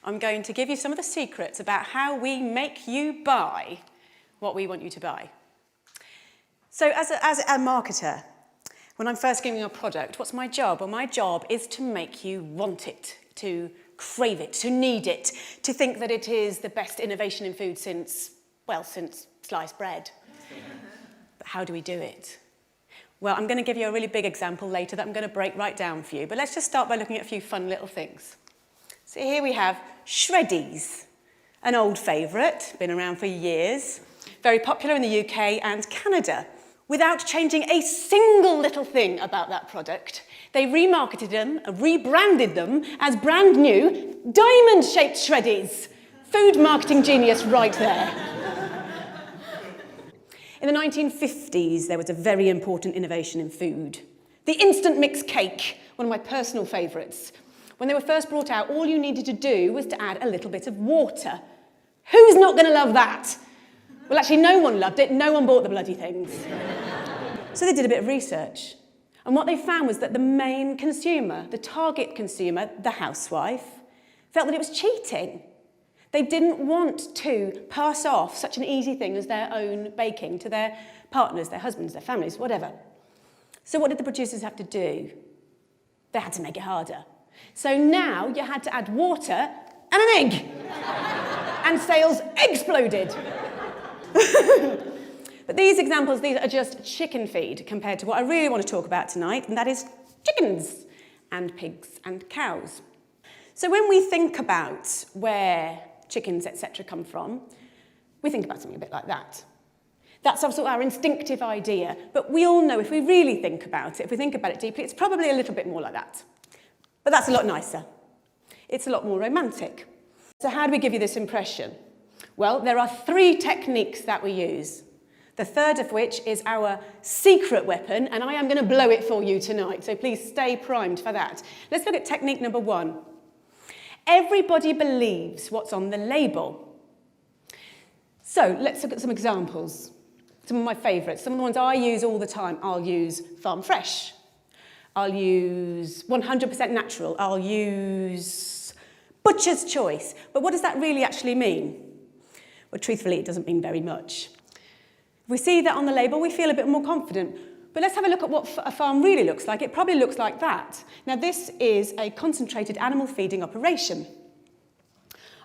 I'm going to give you some of the secrets about how we make you buy what we want you to buy. So as a marketer, when I'm first giving you a product, what's my job? Well, my job is to make you want it, to crave it, to need it, to think that it is the best innovation in food since sliced bread. But how do we do it? Well, I'm going to give you a really big example later that I'm going to break right down for you. But let's just start by looking at a few fun little things. So here we have Shreddies, an old favourite, been around for years, very popular in the UK and Canada. Without changing a single little thing about that product, they remarketed them, rebranded them as brand new diamond-shaped Shreddies. Food marketing genius right there. In the 1950s, there was a very important innovation in food. The instant mix cake, one of my personal favourites. When they were first brought out, all you needed to do was to add a little bit of water. Who's not going to love that? Well, actually, no one loved it. No one bought the bloody things. So they did a bit of research. And what they found was that the main consumer, the target consumer, the housewife, felt that it was cheating. They didn't want to pass off such an easy thing as their own baking to their partners, their husbands, their families, whatever. So what did the producers have to do? They had to make it harder. So now you had to add water and an egg. And sales exploded. But these examples, these are just chicken feed compared to what I really want to talk about tonight, and that is chickens and pigs and cows. So when we think about where chickens, etc. come from, we think about something a bit like that. That's also our instinctive idea, but we all know if we really think about it, if we think about it deeply, it's probably a little bit more like that. But that's a lot nicer. It's a lot more romantic. So how do we give you this impression? Well, there are 3 techniques that we use. The third of which is our secret weapon, and I am going to blow it for you tonight, so please stay primed for that. Let's look at technique number 1. Everybody believes what's on the label. So let's look at some examples. Some of my favourites, some of the ones I use all the time. I'll use farm fresh. I'll use 100% natural. I'll use butcher's choice. But what does that really actually mean? Well, truthfully, it doesn't mean very much. If we see that on the label, we feel a bit more confident. But let's have a look at what a farm really looks like. It probably looks like that. Now, this is a concentrated animal feeding operation.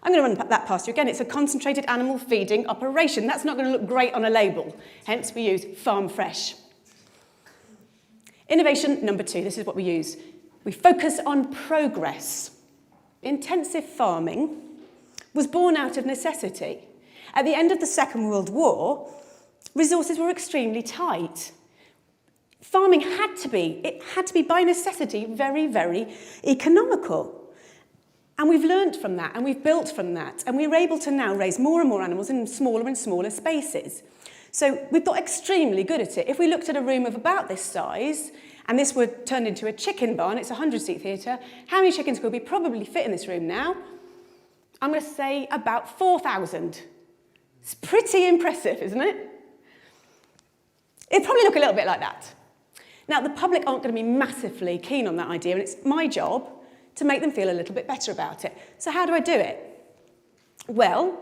I'm going to run that past you again. It's a concentrated animal feeding operation. That's not going to look great on a label. Hence, we use farm fresh. Innovation number 2. This is what we use. We focus on progress. Intensive farming was born out of necessity. At the end of the Second World War, resources were extremely tight. Farming had to be by necessity very, very economical. And we've learnt from that, and we've built from that, and we're able to now raise more and more animals in smaller and smaller spaces. So we've got extremely good at it. If we looked at a room of about this size, and this were turned into a chicken barn, it's a 100-seat theatre, how many chickens could we probably fit in this room now? I'm going to say about 4,000. It's pretty impressive, isn't it? It'd probably look a little bit like that. Now, the public aren't going to be massively keen on that idea, and it's my job to make them feel a little bit better about it. So how do I do it? Well,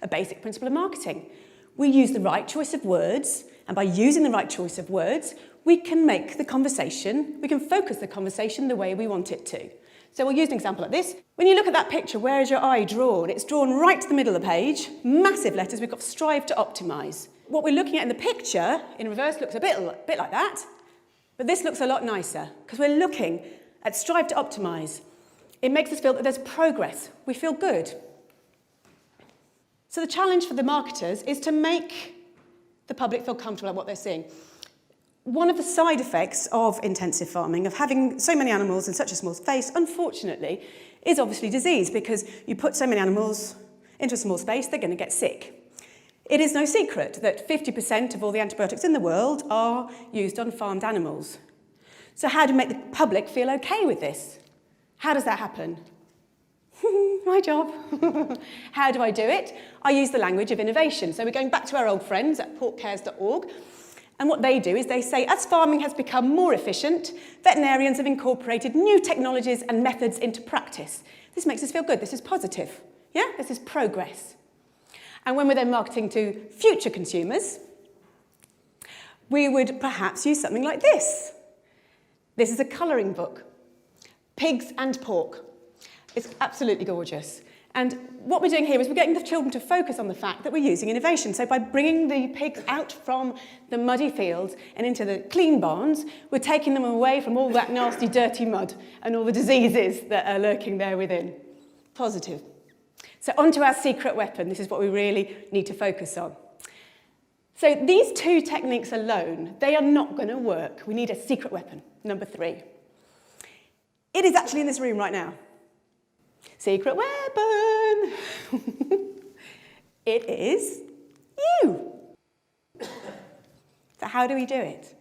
a basic principle of marketing. We use the right choice of words, and by using the right choice of words, we can make the conversation, we can focus the conversation the way we want it to. So we'll use an example like this. When you look at that picture, where is your eye drawn? It's drawn right to the middle of the page, massive letters, we've got strive to optimise. What we're looking at in the picture, in reverse, looks a bit like that, but this looks a lot nicer, because we're looking at strive to optimise. It makes us feel that there's progress. We feel good. So the challenge for the marketers is to make the public feel comfortable about what they're seeing. One of the side effects of intensive farming, of having so many animals in such a small space, unfortunately, is obviously disease, because you put so many animals into a small space, they're going to get sick. It is no secret that 50% of all the antibiotics in the world are used on farmed animals. So how do we make the public feel okay with this? How does that happen? My job. How do I do it? I use the language of innovation. So we're going back to our old friends at porkcares.org. And what they do is they say, as farming has become more efficient, veterinarians have incorporated new technologies and methods into practice. This makes us feel good. This is positive. Yeah? This is progress. And when we're then marketing to future consumers, we would perhaps use something like this. This is a colouring book. Pigs and pork. It's absolutely gorgeous. And what we're doing here is we're getting the children to focus on the fact that we're using innovation. So by bringing the pigs out from the muddy fields and into the clean barns, we're taking them away from all that nasty, dirty mud and all the diseases that are lurking there within. Positive. So onto our secret weapon. This is what we really need to focus on. So these two techniques alone, they are not going to work. We need a secret weapon, number 3. It is actually in this room right now. Secret weapon! It is you. So how do we do it?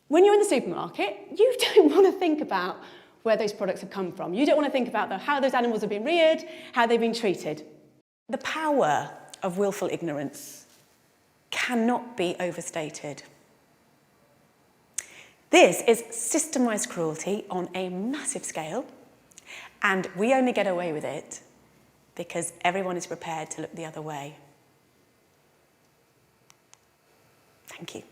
When you're in the supermarket, you don't want to think about where those products have come from. You don't want to think about how those animals have been reared, how they've been treated. The power of willful ignorance cannot be overstated. This is systemized cruelty on a massive scale, and we only get away with it because everyone is prepared to look the other way. Thank you.